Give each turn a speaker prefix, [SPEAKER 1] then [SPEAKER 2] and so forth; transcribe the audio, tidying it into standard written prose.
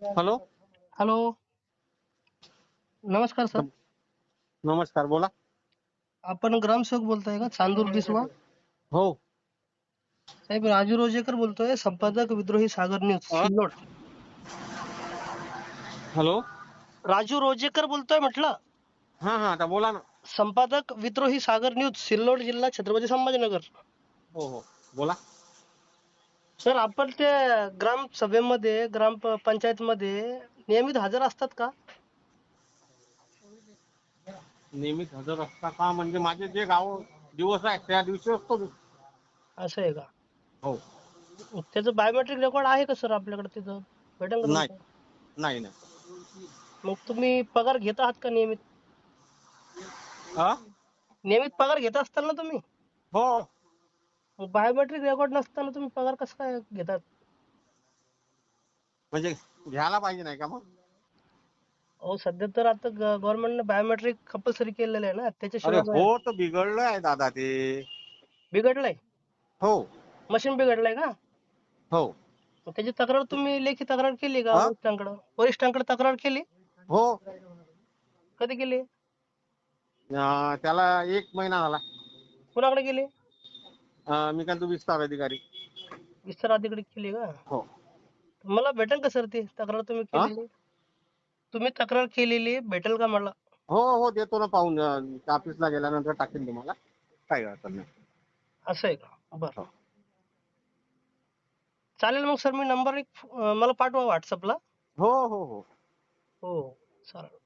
[SPEAKER 1] Hello.
[SPEAKER 2] Hello. नमस्कार sir.
[SPEAKER 1] नमस्कार, बोला.
[SPEAKER 2] आपण ग्रामसेवक बोलताय का, चांदूर दिसवा?
[SPEAKER 1] हो.
[SPEAKER 2] साहेब, राजू रोजेकर बोलतोय, संपादक विद्रोही सागर न्यूज,
[SPEAKER 1] अ?
[SPEAKER 2] सिल्लोड.
[SPEAKER 1] हॅलो.
[SPEAKER 2] राजू रोजेकर बोलतोय म्हटलं.
[SPEAKER 1] हा हा, आता बोला ना.
[SPEAKER 2] संपादक विद्रोही सागर न्यूज, सिल्लोड जिल्हा, छत्रपती संभाजीनगर.
[SPEAKER 1] हो हो, बोला.
[SPEAKER 2] सर, आपण ते ग्राम सभेमध्ये, ग्राम पंचायत मध्ये नियमित हजर असतात का?
[SPEAKER 1] नेहमीच हजर असता का म्हणजे माझे जे गाव दिवस आहे त्या दिवशी असतो मी.
[SPEAKER 2] असं आहे का?
[SPEAKER 1] हो.
[SPEAKER 2] त्याचं बायोमेट्रिक रेकॉर्ड आहे का सर आपल्याकडे? तिथं भेटेल का
[SPEAKER 1] नाही
[SPEAKER 2] तुमचं?
[SPEAKER 1] नाही नाही.
[SPEAKER 2] मग तुम्ही पगार घेत आहात का नियमित?
[SPEAKER 1] हा.
[SPEAKER 2] नियमित पगार घेत असताल ना तुम्ही?
[SPEAKER 1] हो.
[SPEAKER 2] मग बायोमेट्रिक रेकॉर्ड नसताना तुम्ही पगार कसं काय घेतात?
[SPEAKER 1] म्हणजे घ्यायला पाहिजे नाही का मग?
[SPEAKER 2] अहो, सध्या तर आता गव्हर्नमेंटने बायोमेट्रिक कंपल्सरी केलेलं आहे ना,
[SPEAKER 1] अरे
[SPEAKER 2] त्याच्याशिवाय
[SPEAKER 1] हो, तर बिघडलं आहे दादा ते.
[SPEAKER 2] बिघडलंय.
[SPEAKER 1] हो
[SPEAKER 2] मशीन बिघडलंय का?
[SPEAKER 1] हो.
[SPEAKER 2] मग त्याची तक्रार तुम्ही लेखी तक्रार केली का
[SPEAKER 1] हा?
[SPEAKER 2] वरिष्ठांकडे? वरिष्ठांकडे तक्रार केली?
[SPEAKER 1] हो.
[SPEAKER 2] कधी केली?
[SPEAKER 1] त्याला 1 महिना झाला.
[SPEAKER 2] कुणाकडे केली?
[SPEAKER 1] मी काय, तो विस्तार अधिकारी.
[SPEAKER 2] विस्तार अधिकारी केली का?
[SPEAKER 1] हो.
[SPEAKER 2] मला भेटेल का सर ती तक्रार तुम्ही
[SPEAKER 1] हा?
[SPEAKER 2] केलेली? तुम्ही तक्रार केलेली भेटेल का मला?
[SPEAKER 1] हो हो, देतो ना पाहून. ऑफिसला गेल्यानंतर टाकेन तुम्हाला, काही अडचण नाही.
[SPEAKER 2] असं आहे का? बरं.
[SPEAKER 1] हो
[SPEAKER 2] चालेल मग सर, मी नंबर मला पाठवा व्हॉट्सअपला.
[SPEAKER 1] हो हो हो.
[SPEAKER 2] हो, चालेल.